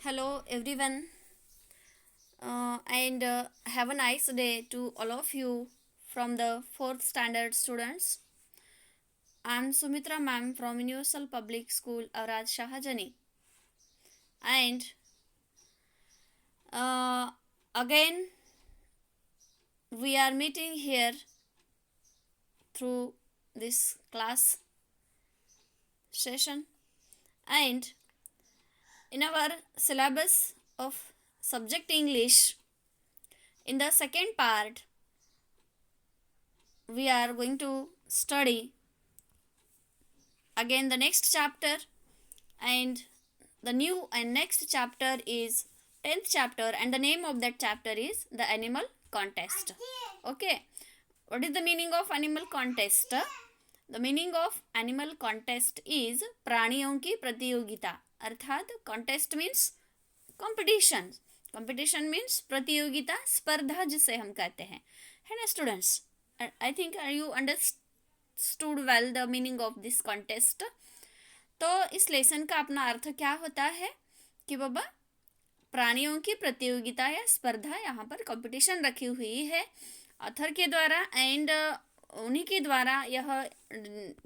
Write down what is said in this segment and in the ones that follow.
Hello, everyone, and have a nice day to all of you from the fourth standard students. I'm Sumitra ma'am from Universal Public School, Aurad Shahajani, and again we are meeting here through this class session, and in our syllabus of subject English, in the second part, we are going to study again the next chapter, and the new and next chapter is 10th chapter, and the name of that chapter is the animal contest. Okay, what is the meaning of animal contest? The meaning of animal contest is प्राणियों की प्रतियोगिता, अर्थात contest means competition. Competition means प्रतियोगिता, स्पर्धा जिसे हम कहते हैं, है ना students? I think you understood well the meaning of this contest. तो इस लेसन का अपना अर्थ क्या होता है कि बाबा प्राणियों की प्रतियोगिता या स्पर्धा, यहाँ पर कंपटीशन रखी हुई है ऑथर के द्वारा, एंड उन्हीं के द्वारा यह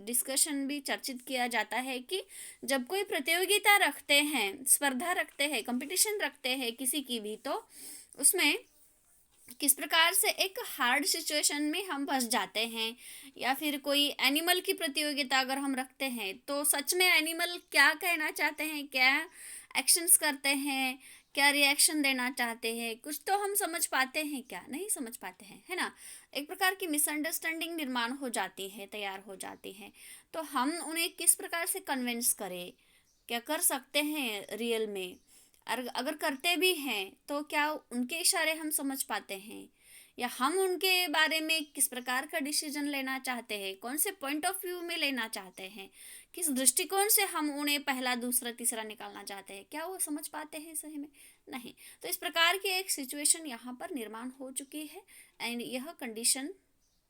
डिस्कशन भी चर्चित किया जाता है कि जब कोई प्रतियोगिता रखते हैं, स्पर्धा रखते हैं, कंपटीशन रखते हैं किसी की भी, तो उसमें किस प्रकार से एक हार्ड सिचुएशन में हम फंस जाते हैं, या फिर कोई एनिमल की प्रतियोगिता अगर हम रखते हैं तो सच में एनिमल क्या कहना चाहते हैं, क्या एक्शंस करते हैं, क्या रिएक्शन देना चाहते हैं, कुछ तो हम समझ पाते हैं, क्या नहीं समझ पाते हैं, है ना? एक प्रकार की मिसअंडरस्टैंडिंग निर्माण हो जाती है, तैयार हो जाती है। तो हम उन्हें किस प्रकार से कन्विंस करें, क्या कर सकते हैं रियल में, अगर करते भी हैं तो क्या उनके इशारे हम समझ पाते हैं, या हम उनके बारे में किस प्रकार का डिसीजन लेना चाहते हैं, कौन से पॉइंट ऑफ व्यू में लेना चाहते हैं, किस दृष्टिकोण से हम उन्हें पहला दूसरा तीसरा निकालना चाहते हैं, क्या वो समझ पाते हैं सही में? नहीं। तो इस प्रकार की एक सिचुएशन यहाँ पर निर्माण हो चुकी है, एंड यह कंडीशन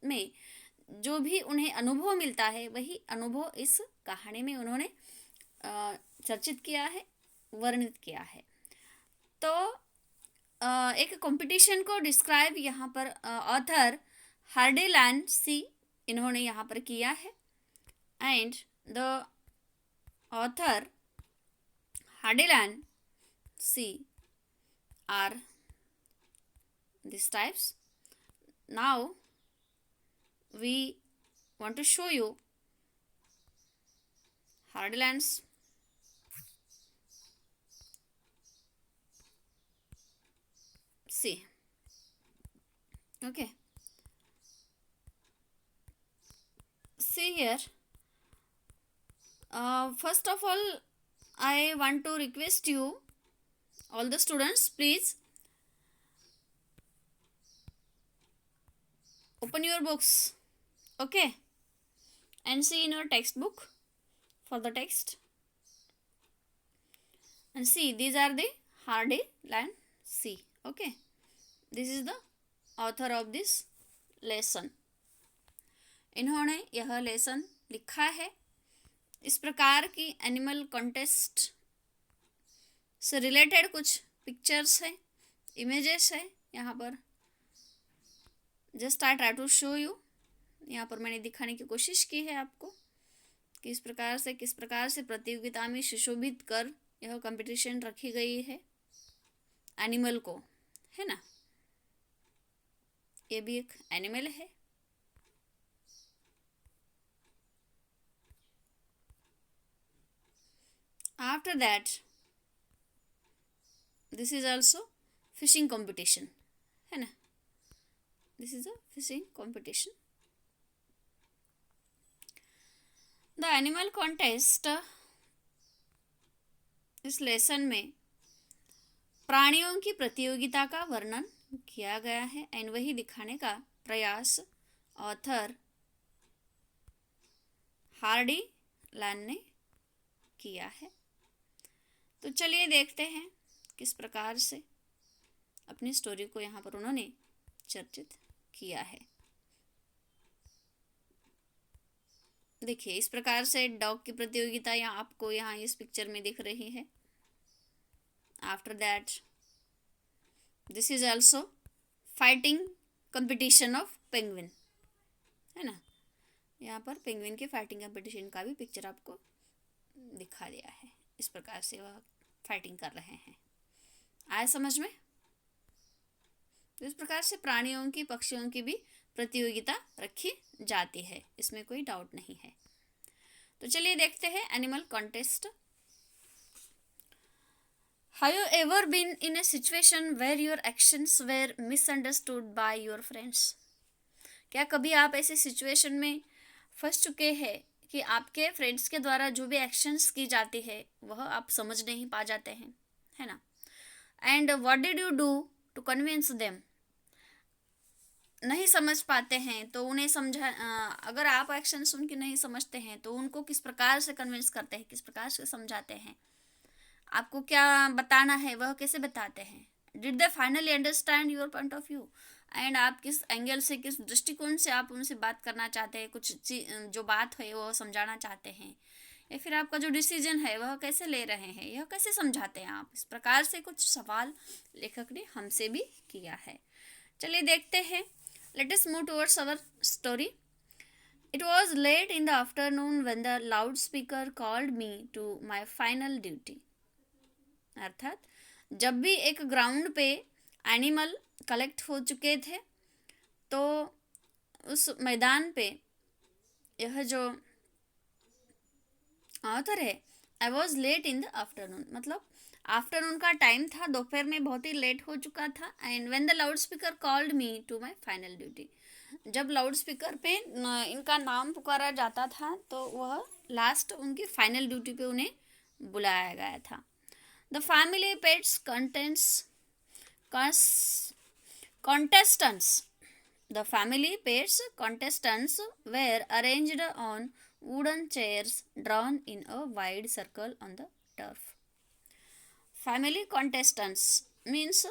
में जो भी उन्हें अनुभव मिलता है वही अनुभव इस कहानी में उन्होंने चर्चित किया है, वर्णित किया है। तो एक कंपटीशन को डिस्क्राइब यहाँ पर ऑथर हार्डेलैंड सी इन्होंने यहाँ पर किया है, and the author Hardeland C R this types. Now we want to show you Hardeland's see. Okay, see here. First of all, I want to request you, all the students, please open your books, okay, and see in your textbook for the text, and see these are the Hardeland C. Okay, this is the author of this lesson. इन्होंने यह lesson लिखा है। इस प्रकार की animal contest से related कुछ pictures है, इमेजेस है यहाँ पर। Just I try to show you, यहाँ पर मैंने दिखाने की कोशिश की है आपको कि किस प्रकार से प्रतियोगिता में सुशोभित कर यह कंपटीशन रखी गई है एनिमल को, है ना? ये भी एक एनिमल है। After that this is also fishing competition, है ना? This is a fishing competition. The animal contest, इस लेसन में प्राणियों की प्रतियोगिता का वर्णन किया गया है, एंड वही दिखाने का प्रयास ऑथर हार्डेलैंड ने किया है। तो चलिए देखते हैं किस प्रकार से अपनी स्टोरी को यहाँ पर उन्होंने चर्चित किया है। देखिए, इस प्रकार से डॉग की प्रतियोगिता यहाँ आपको यहाँ इस पिक्चर में दिख रही है। After that this is also fighting competition of penguin, है ना। यहाँ पर पेंगुइन के फाइटिंग कंपटीशन का भी पिक्चर आपको दिखा दिया है। इस प्रकार से वह फाइटिंग कर रहे हैं। आया समझ में? तो इस प्रकार से प्राणियों की, पक्षियों की भी प्रतियोगिता रखी जाती है, इसमें कोई डाउट नहीं है। तो चलिए देखते हैं animal contest. Have you ever been in a situation where your actions were misunderstood by your friends? क्या कभी आप ऐसे सिचुएशन में फंस चुके हैं कि आपके फ्रेंड्स के द्वारा जो भी एक्शंस की जाती है वह आप समझ नहीं पा जाते हैं, है ना। And what did you do to convince them? नहीं समझ पाते हैं तो उन्हें समझा, अगर आप एक्शंस उनकी नहीं समझते हैं तो उनको किस प्रकार से कन्विंस करते हैं, किस प्रकार से समझाते हैं, आपको क्या बताना है वह कैसे बताते हैं? Did they finally understand your point of view? And आप किस एंगल से, किस दृष्टिकोण से आप उनसे बात करना चाहते हैं, कुछ जो बात है वो समझाना चाहते हैं, या फिर आपका जो डिसीजन है वह कैसे ले रहे हैं, यह कैसे समझाते हैं आप? इस प्रकार से कुछ सवाल लेखक ने हमसे भी किया है। चलिए देखते हैं। Let us move towards our story. It was late in the afternoon when the loudspeaker called me to my final duty. अर्थात जब भी एक ग्राउंड पे एनिमल कलेक्ट हो चुके थे तो उस मैदान पे यह जो ऑथर है, I was late in the afternoon, मतलब आफ्टरनून का टाइम था, दोपहर में बहुत ही लेट हो चुका था। And when the loud speaker called me to my final duty, जब लाउड स्पीकर पे इनका नाम पुकारा जाता था तो वह लास्ट उनकी फाइनल ड्यूटी पे उन्हें बुलाया गया था। The family pets contestants The family pets contestants were arranged on wooden chairs drawn in a wide circle on the turf. Family contestants means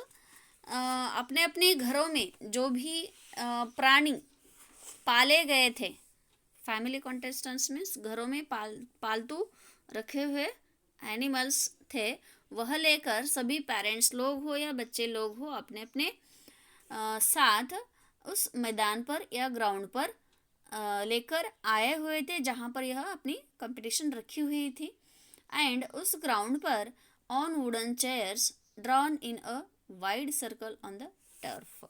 अपने अपने घरों में जो भी प्राणी पाले गए थे, फैमिली कॉन्टेस्टेंट्स मीन्स घरों में पालतू रखे हुए एनिमल्स थे, वह लेकर सभी पेरेंट्स लोग हो या बच्चे लोग हो अपने अपने साथ उस मैदान पर या ग्राउंड पर लेकर आए हुए थे जहाँ पर यह अपनी कंपटीशन रखी हुई थी। एंड उस ग्राउंड पर on wooden chairs drawn in a wide circle on the turf.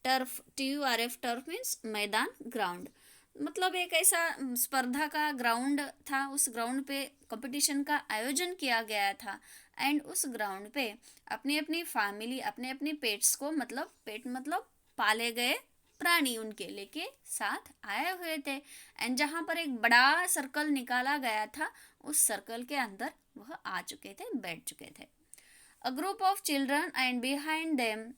Turf TURF turf means मैदान, ग्राउंड, मतलब एक ऐसा स्पर्धा का ग्राउंड था, उस ग्राउंड पे कंपटीशन का आयोजन किया गया था। एंड उस ग्राउंड पे अपनी अपनी फैमिली, अपने अपने पेट्स को, मतलब पेट मतलब पाले गए प्राणी, उनके लेके साथ आए हुए थे। एंड जहाँ पर एक बड़ा सर्कल निकाला गया था उस सर्कल के अंदर वह आ चुके थे, बैठ चुके थे। A group of children and behind them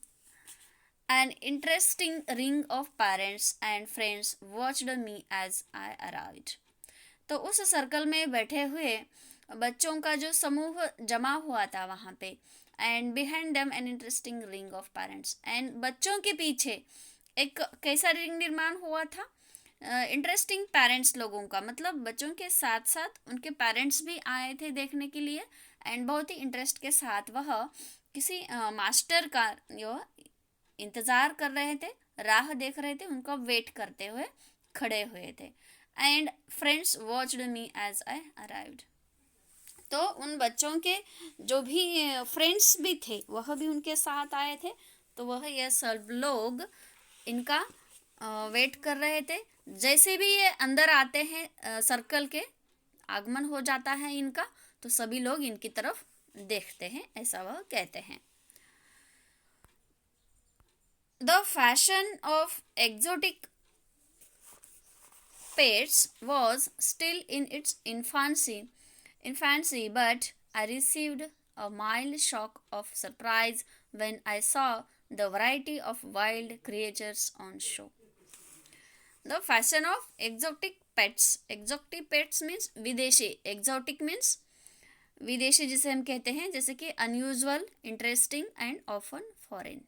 an interesting ring of parents and friends watched me as I arrived. तो उस सर्कल में बैठे हुए बच्चों का जो समूह जमा हुआ था वहाँ पे, and behind them an interesting ring of parents, and बच्चों के पीछे एक कैसा रिंग निर्माण हुआ था? इंटरेस्टिंग पेरेंट्स लोगों का, मतलब बच्चों के साथ साथ उनके पेरेंट्स भी आए थे देखने के लिए। एंड बहुत ही इंटरेस्ट के साथ वह किसी मास्टर का जो इंतज़ार कर रहे थे, राह देख रहे थे, उनका वेट करते हुए खड़े हुए थे। And friends watched me as I arrived, तो उन बच्चों के जो भी फ्रेंड्स भी थे वह भी उनके साथ आए थे, तो वह यह सब लोग इनका वेट कर रहे थे। जैसे भी ये अंदर आते हैं, सर्कल के आगमन हो जाता है इनका, तो सभी लोग इनकी तरफ देखते हैं, ऐसा वह कहते हैं। The fashion of exotic pets was still in its infancy, but I received a mild shock of surprise when I saw the variety of wild creatures on show. The fashion of exotic pets means विदेशी, exotic means विदेशी जिसे हम कहते हैं, जैसे कि unusual, interesting and often foreign।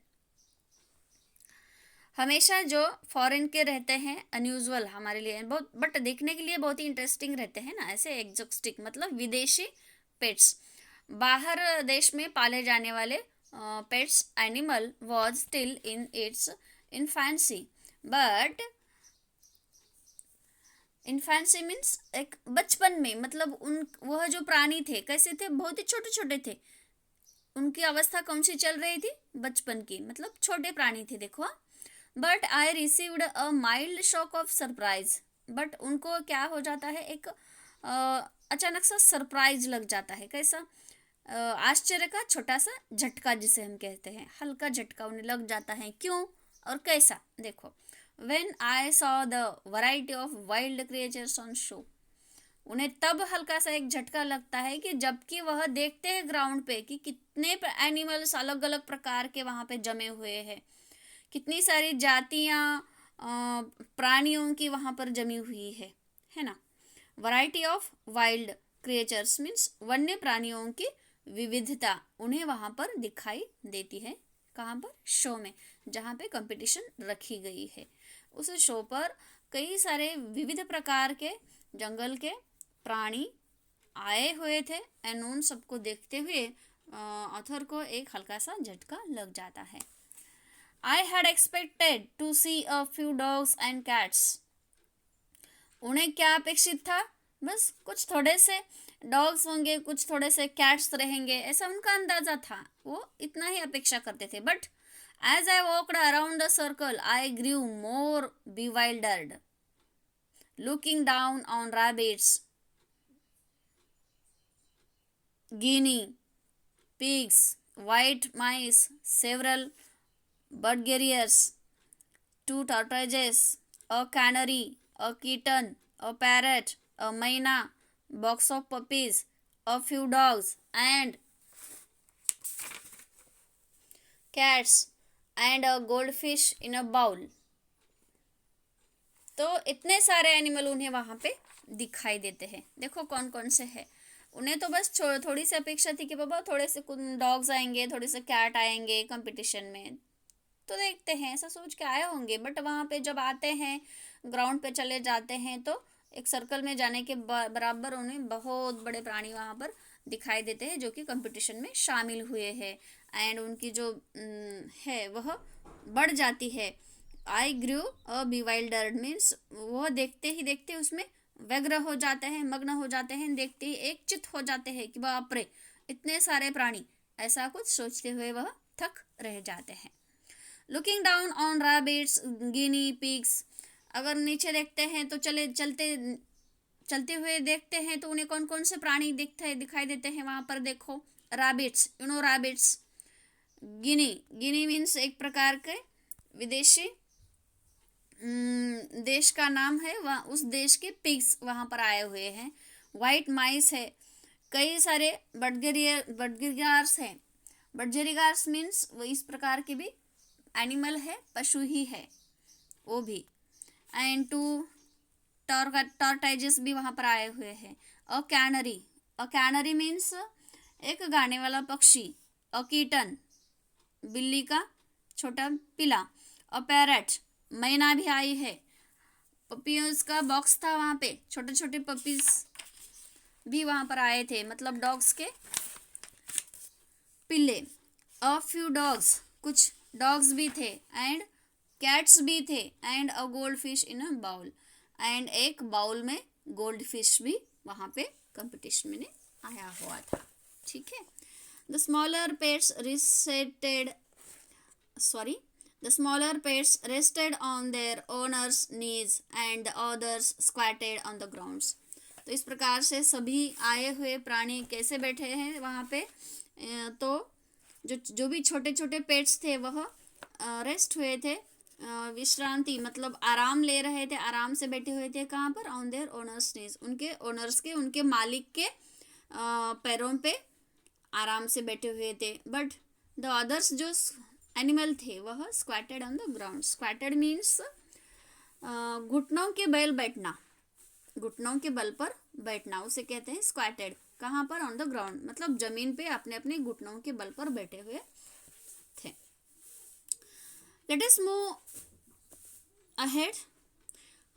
हमेशा जो फॉरेन के रहते हैं, अनयूजुअल हमारे लिए बहुत, बट देखने के लिए बहुत ही इंटरेस्टिंग रहते हैं ना, ऐसे एक्जोटिक मतलब विदेशी पेट्स। बाहर देश में पाले जाने वाले pets animal was still in its infancy, but infancy means एक बचपन में, मतलब उन वह जो प्राणी थे कैसे थे, बहुत ही छोटे छोटे थे। उनकी अवस्था कौन सी चल रही थी, बचपन की, मतलब छोटे प्राणी थे, देखो। But I received a mild shock of surprise, but उनको क्या हो जाता है, एक अचानक सा सरप्राइज लग जाता है। कैसा, आश्चर्य का छोटा सा झटका जिसे हम कहते हैं, हल्का झटका उन्हें लग जाता है। क्यों और कैसा, देखो। When I saw the variety of wild creatures on show, उन्हें तब हल्का सा एक झटका लगता है कि जबकि वह देखते हैं ग्राउंड पे कि कितने एनिमल्स अलग अलग प्रकार के वहाँ पे जमे हुए हैं, कितनी सारी जातियाँ प्राणियों की वहाँ पर जमी हुई है ना। Variety of wild creatures means वन्य प्राणियों की विविधता उन्हें वहाँ पर दिखाई देती है। कहाँ पर, शो में, जहाँ पे कंपटीशन रखी गई है। उस शो पर कई सारे विविध प्रकार के जंगल के प्राणी आए हुए थे, एंड उन सबको देखते हुए ऑथर को एक हल्का सा झटका लग जाता है। I had expected to see a few dogs and cats, उन्हें क्या अपेक्षित था, बस कुछ थोड़े से डॉग्स होंगे, कुछ थोड़े से कैट्स रहेंगे, ऐसा उनका अंदाजा था, वो इतना ही अपेक्षा करते थे। But as I walked around the circle I grew more bewildered, looking down on rabbits, guinea pigs, white mice, several budgerieres, two tortoises, a canary, a kitten, a parrot, a myna, box of puppies, a few dogs and cats, and a goldfish in a bowl. तो इतने सारे animal उन्हें वहाँ पे दिखाई देते हैं। देखो कौन कौन से हैं। उन्हें तो बस थोड़ी सी अपेक्षा थी कि बाबा थोड़े से डॉग्स आएंगे, थोड़े से कैट आएंगे कंपटीशन में, तो देखते हैं, ऐसा सोच के आए होंगे। बट वहाँ पे जब आते हैं, ग्राउंड पे चले जाते हैं, तो एक सर्कल में जाने के बराबर उन्हें बहुत बड़े प्राणी वहाँ पर दिखाई देते हैं जो कि कंपटीशन में शामिल हुए हैं, एंड उनकी जो है वह बढ़ जाती है। आई ग्रू अ bewildered मीन्स वह देखते ही देखते उसमें व्यग्र हो जाते हैं, मग्न हो जाते हैं, देखते ही एक चित हो जाते हैं कि बाप रे इतने सारे प्राणी, ऐसा कुछ सोचते हुए वह थक रह जाते हैं। Looking down on rabbits, Guinea pigs, अगर नीचे देखते हैं तो चलते हुए देखते हैं तो उन्हें कौन कौन से प्राणी दिखाई देते हैं वहाँ पर, देखो। Rabbits, you know rabbits. Guinea means एक प्रकार के विदेशी देश का नाम है, वह उस देश के पिग्स वहाँ पर आए हुए हैं। वाइट माइस है, कई सारे बडगेरियार्स हैं। बडगेरियार्स मीन्स वो इस प्रकार के भी एनिमल है, पशु ही है वो भी। एंड टू टॉर्टाइजेस भी वहाँ पर आए हुए हैं। अ कैनरी मीन्स एक गाने वाला पक्षी। अ कीटन, बिल्ली का छोटा पिला। अ पैरट, मैना भी आई है। पपीज का बॉक्स था वहाँ पे, छोटे छोटे पपीज भी वहाँ पर आए थे, मतलब डॉग्स के पिल्ले। अ फ्यू डॉग्स, कुछ डॉग्स भी थे, एंड कैट्स भी थे, and a goldfish in a bowl, and एक बाउल में गोल्ड फिश भी वहाँ पे कंपटीशन में आया हुआ था। ठीक है। The smaller pets The smaller pets rested on their owners' knees and the others squatted on the grounds. तो इस प्रकार से सभी आए हुए प्राणी कैसे बैठे हैं वहाँ पे, तो जो भी छोटे छोटे पेट्स थे वह रेस्ट हुए थे, विश्रांति मतलब आराम ले रहे थे, आराम से बैठे हुए थे। कहाँ पर, ऑन देयर ओनर्स नीज, उनके ओनर्स के, उनके मालिक के पैरों पे आराम से बैठे हुए थे। बट द अदर्स जो एनिमल थे वह स्क्वाटेड ऑन द ग्राउंड। स्क्वाटेड मीन्स घुटनों के बल बैठना, घुटनों के बल पर बैठना, उसे कहते हैं स्क्वाटेड। कहाँ पर, ऑन द ग्राउंड, मतलब जमीन पे अपने अपने घुटनों के बल पर बैठे हुए थे। Let us move ahead.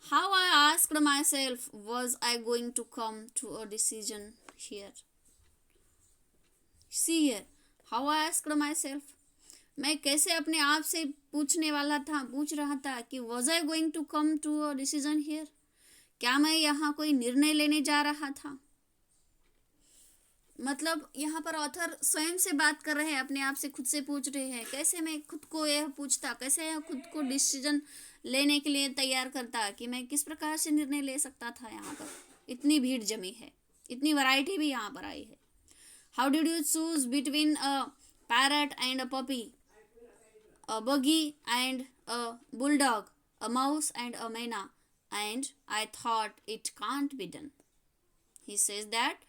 How I asked myself, was I going to come to a decision here. See here how I asked myself, मैं कैसे अपने आप से पूछ रहा था कि was I going to come to a decision here, क्या मैं यहाँ कोई निर्णय लेने जा रहा था। मतलब यहाँ पर ऑथर स्वयं से बात कर रहे हैं, अपने आप से खुद से पूछ रहे हैं, कैसे मैं खुद को यह पूछता, कैसे यह खुद को डिसीजन लेने के लिए तैयार करता कि मैं किस प्रकार से निर्णय ले सकता था। यहाँ पर इतनी भीड़ जमी है, इतनी वैरायटी भी यहाँ पर आई है। How did you choose between a parrot and a puppy, a buggy and a bulldog, a mouse and a myna, and I thought it can't be done. He says that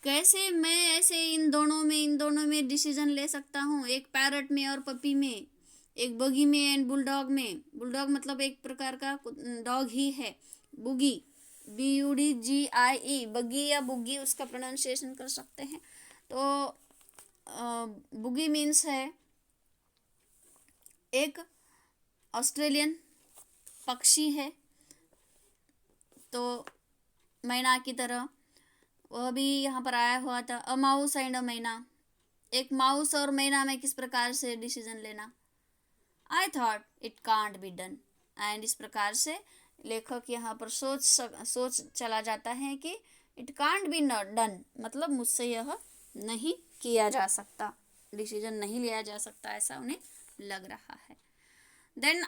कैसे मैं ऐसे इन दोनों में decision ले सकता हूँ, एक parrot में और पपी में, एक बगी में एंड बुलडॉग में। बुलडॉग मतलब एक प्रकार का डॉग ही है। बुगी, BUDGIE, बगी या बुगी उसका प्रोनाउंसिएशन कर सकते हैं। तो बुगी मीन्स है एक ऑस्ट्रेलियन पक्षी है, तो मैना की तरह वह भी यहाँ पर आया हुआ था। अ माउस एंड अ मैना, एक माउस और मैना में किस प्रकार से डिसीजन लेना। I thought it can't be done, and इस प्रकार से लेखक यहाँ पर सोच चला जाता है कि it can't B not done, मतलब मुझसे यह नहीं किया जा सकता, डिसीजन नहीं लिया जा सकता, ऐसा उन्हें लग रहा है। देन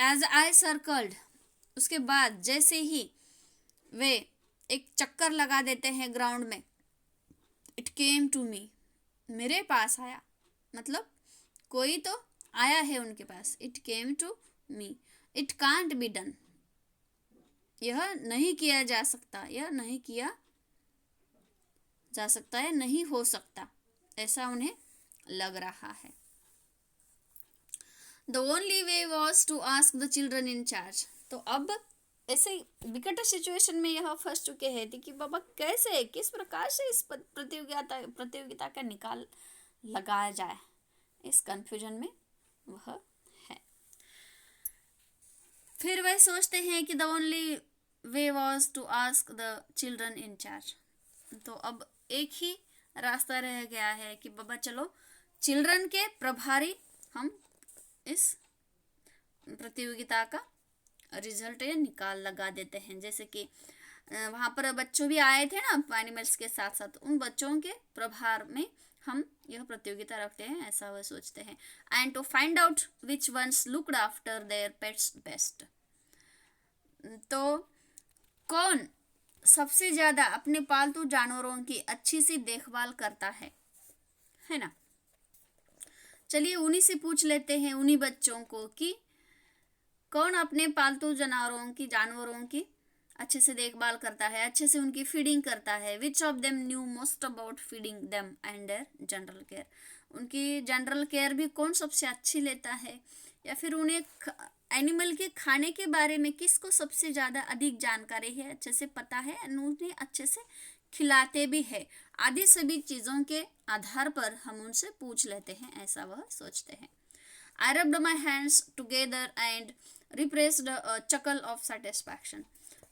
एज आई सर्कल्ड, उसके बाद जैसे ही वे एक चक्कर लगा देते हैं ग्राउंड में, इट केम टू मी, मेरे पास आया, मतलब कोई तो आया है उनके पास। It came to me, it can't be done, यह नहीं किया जा सकता, यह नहीं किया जा सकता है, नहीं हो सकता, ऐसा उन्हें लग रहा है। The only way was to ask the children in charge. तो अब ऐसे विकट सिचुएशन में यह फंस चुके हैं कि बाबा कैसे, किस प्रकार से इस प्रतियोगिता का निकाल लगाया जाए, इस कंफ्यूजन में वह है। फिर वह सोचते हैं कि the only way was to ask the children in charge. तो अब एक ही रास्ता रह गया है कि बाबा चलो चिल्ड्रन के प्रभारी हम इस प्रतियोगिता का रिजल्ट या निकाल लगा देते हैं। जैसे कि वहाँ पर बच्चों भी आए थे ना एनिमल्स के साथ साथ, उन बच्चों के प्रभार में हम यह प्रतियोगिता रखते हैं, ऐसा वह सोचते हैं। And to find out which ones looked after their pets best, तो कौन सबसे ज़्यादा अपने पालतू जानवरों की अच्छी सी देखभाल करता है ना। चलिए उन्हीं से पूछ लेते हैं, उन्हीं बच्चों को, कि कौन अपने पालतू जानवरों की अच्छे से देखभाल करता है, अच्छे से उनकी फीडिंग करता है। Which of them knew most about feeding them and their general care, उनकी जनरल केयर भी कौन सबसे अच्छी लेता है, या फिर उन्हें एनिमल के खाने के बारे में किसको सबसे ज़्यादा अधिक जानकारी है, अच्छे से पता है, उन्हें अच्छे से खिलाते भी है। आदि सभी चीज़ों के आधार पर हम उनसे पूछ लेते हैं, ऐसा वह सोचते हैं। I rubbed my hands together and repressed a chuckle of satisfaction.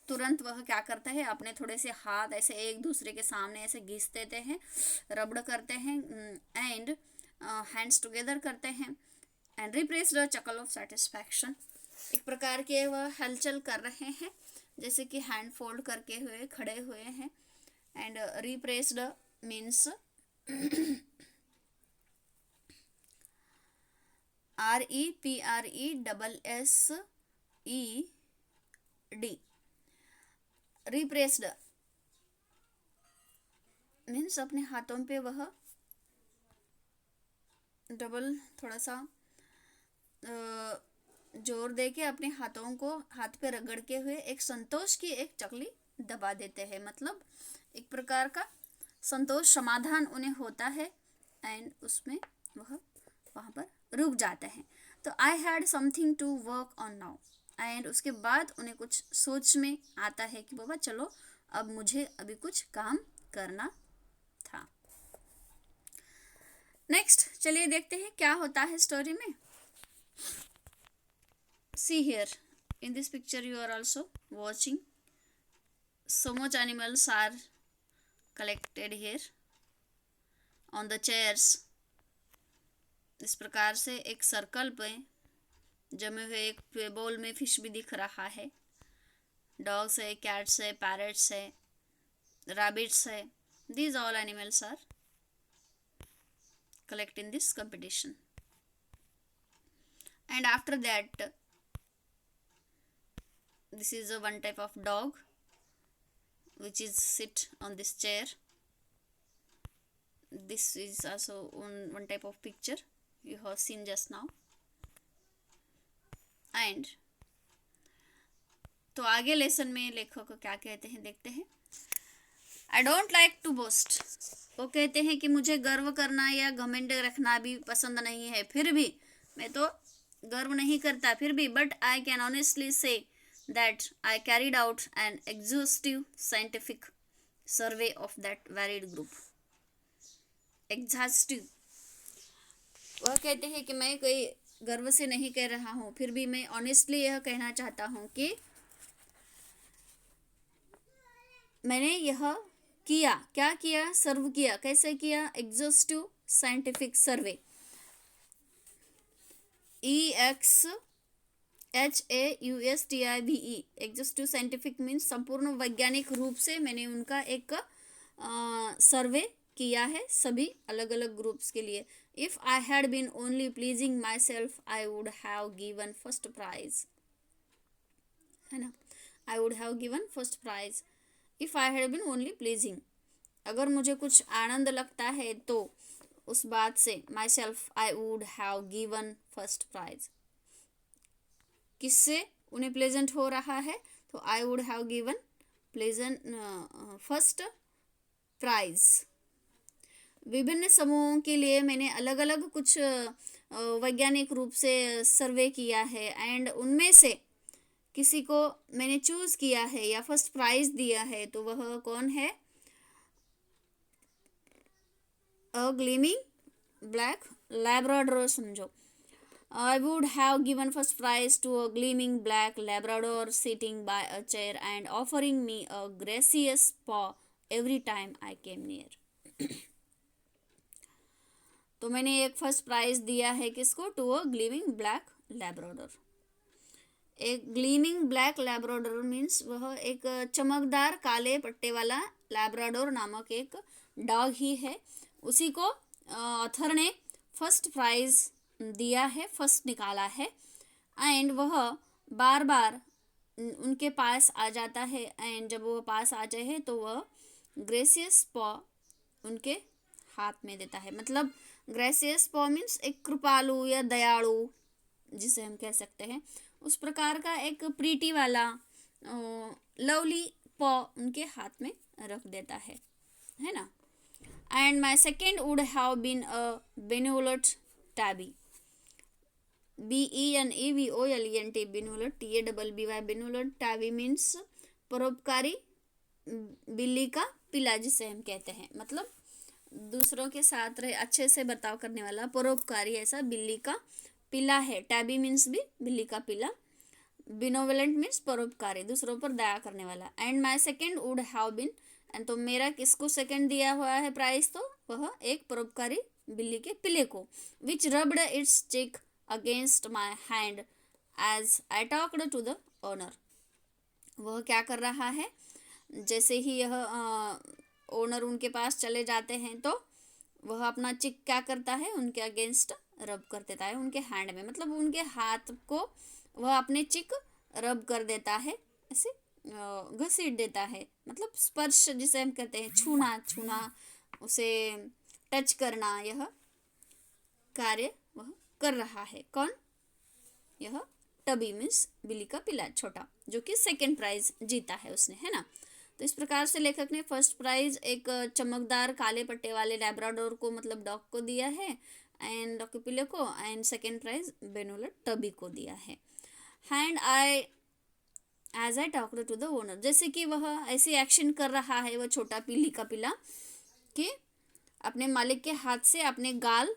तुरंत वह क्या करता है, अपने थोड़े से हाथ ऐसे एक दूसरे के सामने ऐसे घिस देते हैं, रबड़ करते हैं, एंड हैंड्स टुगेदर करते हैं, and repressed a chuckle of satisfaction, एक प्रकार के वह हलचल कर रहे हैं, जैसे कि हैंड फोल्ड करके हुए खड़े हुए हैं। And repressed means REPRESSED, repressed means अपने हाथों पे वह डबल थोड़ा सा जोर दे के अपने हाथों को हाथ पे रगड़ के हुए एक संतोष की एक चकली दबा देते हैं, मतलब एक प्रकार का संतोष समाधान उन्हें होता है, एंड उसमें वह वहाँ पर रुक जाते हैं। तो I had something to work on now, and उसके बाद उन्हें कुछ सोच में आता है कि बाबा चलो अब मुझे अभी कुछ काम करना था। नेक्स्ट चलिए देखते हैं क्या होता है स्टोरी में। See here, in this picture you are also watching so much animals are collected here on the chairs. इस प्रकार से एक सर्कल पे जमे हुए एक बोल में फिश भी दिख रहा है। डॉग्स है, कैट्स है, पैरट्स है, रैबिट्स है। These all animals are collect in this competition. And after that, this is a one type of dog which is sit on this chair. This is also one type of picture you have seen just now. And तो आगे lesson में लेखक क्या कहते हैं देखते हैं। I don't like to boast. वो कहते हैं कि मुझे गर्व करना या घमंड रखना भी पसंद नहीं है, फिर भी मैं तो गर्व नहीं करता फिर भी, but I can honestly say that I carried out an exhaustive scientific survey of that varied group. Exhaustive, वह कहते हैं कि मैं कोई गर्व से नहीं कह रहा हूँ, फिर भी मैं ऑनेस्टली यह कहना चाहता हूँ कि मैंने यह किया। क्या किया? सर्व किया। कैसे किया? एग्जॉस्टिव साइंटिफिक सर्वे। EXHAUSTIVE, एग्जॉस्टिव साइंटिफिक मीन्स संपूर्ण वैज्ञानिक रूप से मैंने उनका एक सर्वे किया है सभी अलग अलग ग्रुप्स के लिए। If I had been only pleasing myself I would have given first prize, है ना। I would have given first prize if I had been only pleasing. अगर मुझे कुछ आनंद लगता है तो उस बात से myself I would have given first prize. किससे उन्हें प्लेजेंट हो रहा है? तो I would have given pleasant first prize. विभिन्न समूहों के लिए मैंने अलग अलग कुछ वैज्ञानिक रूप से सर्वे किया है, एंड उनमें से किसी को मैंने चूज किया है या फर्स्ट प्राइज दिया है, तो वह कौन है? अ ग्लीमिंग ब्लैक लैब्राडोर समझो। I would have given first prize to a gleaming black Labrador sitting by a chair and offering me a gracious paw every time I came near. तो मैंने एक फर्स्ट प्राइज दिया है किसको? To a gleaming black Labrador. एक gleaming black Labrador means वह एक चमकदार काले पट्टे वाला लैब्राडोर नामक एक डॉग ही है। उसी को ऑथर ने फर्स्ट प्राइज दिया है, फर्स्ट निकाला है, एंड वह बार बार उनके पास आ जाता है, एंड जब वो पास आ जाए तो वह ग्रेसियस पॉ उनके हाथ में देता है। मतलब ग्रेसियस पॉ मीन्स एक कृपालु या दयालु जिसे हम कह सकते हैं, उस प्रकार का एक प्रीटी वाला लवली पॉ उनके हाथ में रख देता है ना। And my second would have been a benevolent tabby. BENEVOLENT benevolent TABBY benevolent tabby means परोपकारी बिल्ली का पिला जिसे हम कहते हैं। मतलब दूसरों के साथ रहे अच्छे से बर्ताव करने वाला परोपकारी ऐसा बिल्ली का पिला है। टैबी मीन्स भी बिल्ली का पिला। बेनेवोलेंट मीन्स परोपकारी, दूसरों पर दया करने वाला। And my second would have been, and तो मेरा किसको सेकेंड दिया हुआ है प्राइज? तो वह एक परोपकारी बिल्ली के पिले को। Which rubbed its cheek against my hand as I talked to the owner. वह क्या कर रहा है? जैसे ही यह ओनर उनके पास चले जाते हैं तो वह अपना चिक क्या करता है? उनके अगेंस्ट रब कर देता है उनके हैंड में। मतलब उनके हाथ को वह अपने चिक रब कर देता है, ऐसे घसीट देता है। मतलब स्पर्श जिसे हम कहते हैं, छूना उसे टच करना, यह कार्य वह कर रहा है। कौन? यह टबी मीन्स बिल्ली का पिला छोटा, जो कि सेकेंड प्राइज जीता है उसने, है ना। तो इस प्रकार से लेखक ने फर्स्ट प्राइज एक चमकदार काले पट्टे वाले लैब्राडोर को, मतलब डॉग को दिया है, एंड डॉग के पिले को, and second prize benevolent tabby को दिया है। And as I talked to the owner, जैसे कि वह ऐसे एक्शन कर रहा है, वह छोटा बिल्ली का पिला, कि अपने मालिक के हाथ से अपने गाल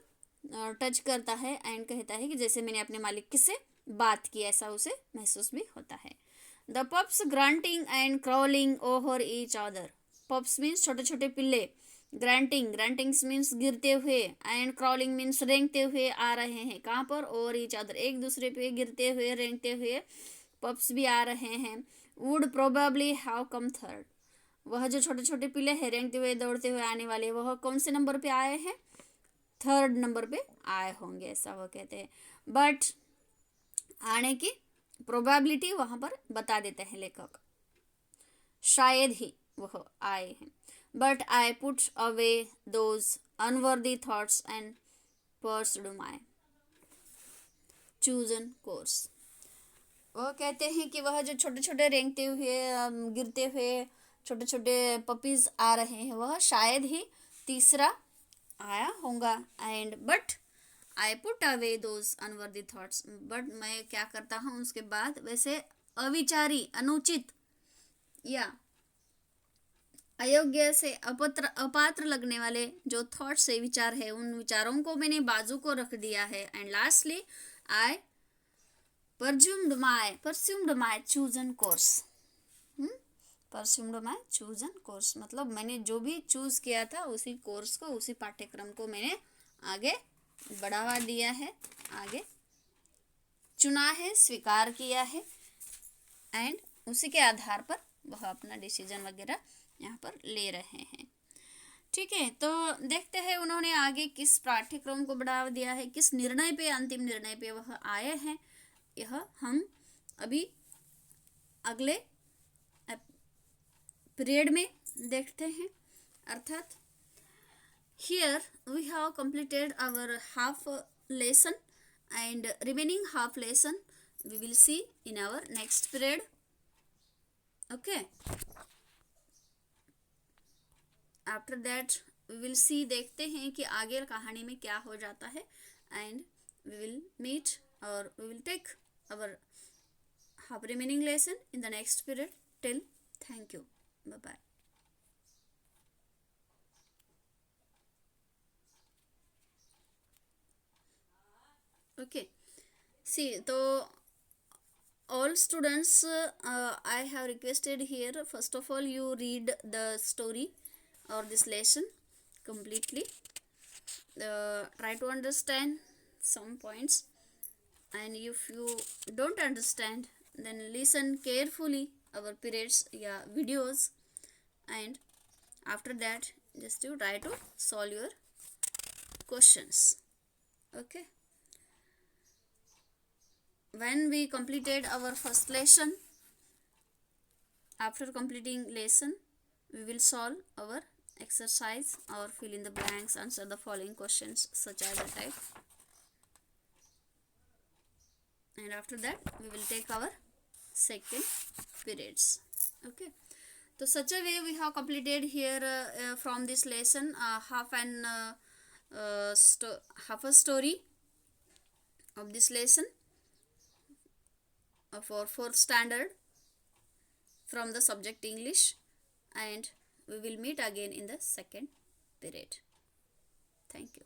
टच करता है, एंड कहता है कि जैसे मैंने अपने मालिक से बात की, ऐसा उसे महसूस भी होता है। The pups granting and crawling over each other. Pups means छोटे छोटे पिल्ले, ग्रांटिंग, ग्रांटिंग्स मीन्स गिरते हुए, एंड क्राउलिंग मीन्स रेंगते हुए आ रहे हैं. कहाँ पर? ओवर ईच अदर, एक दूसरे पे गिरते हुए रेंगते हुए पप्स भी आ रहे हैं. Would probably have come third, वह जो छोटे छोटे पिल्ले हैं रेंगते हुए दौड़ते हुए आने वाले, वह कौन से नंबर पे आए हैं? थर्ड नंबर पे आए होंगे, ऐसा वो कहते हैं. बट आने की प्रोबेबिलिटी वहाँ पर बता देते हैं लेखक, शायद ही वह आए हैं. But I put away those unworthy thoughts and pursued my chosen course. वह कहते हैं कि वह जो छोटे छोटे रेंगते हुए गिरते हुए छोटे छोटे पपीज आ रहे हैं, वह शायद ही तीसरा आया होगा. And but I put away those unworthy thoughts, but मैं क्या करता हूँ उसके बाद वैसे अविचारी, अनुचित या अयोग्य से अपात्र लगने वाले जो थॉट्स से विचार है, उन विचारों को मैंने बाजू को रख दिया है. And lastly I pursued my chosen course. Pursued my chosen course मतलब मैंने जो भी चूज किया था उसी कोर्स को, उसी पाठ्यक्रम को मैंने आगे बढ़ावा दिया है, आगे चुना है, स्वीकार किया है. एंड उसी के आधार पर वह अपना डिसीजन वगैरह यहाँ पर ले रहे हैं. ठीक है, तो देखते हैं उन्होंने आगे किस पाठ्यक्रम को बढ़ावा दिया है, किस निर्णय पे, अंतिम निर्णय पे वह आए हैं. यह हम अभी अगले पीरियड में देखते हैं. अर्थात here we have completed our half lesson and remaining half lesson we will see in our next period. Okay, after that we will see, देखते हैं कि आगे कहानी में क्या हो जाता है. एंड वी विल मीट और we will take our half remaining lesson in the next period. Till thank you, bye bye. Okay, see, so all students, I have requested here, first of all you read the story or this lesson completely, try to understand some points, and if you don't understand then listen carefully our periods videos, and after that just you try to solve your questions. Okay, when we completed our first lesson, after completing lesson we will solve our exercise or fill in the blanks, answer the following questions such as the type, and after that we will take our second periods. Okay, so such a way we have completed here from this lesson half a story of this lesson for 4th standard from the subject English, and we will meet again in the second period. Thank you.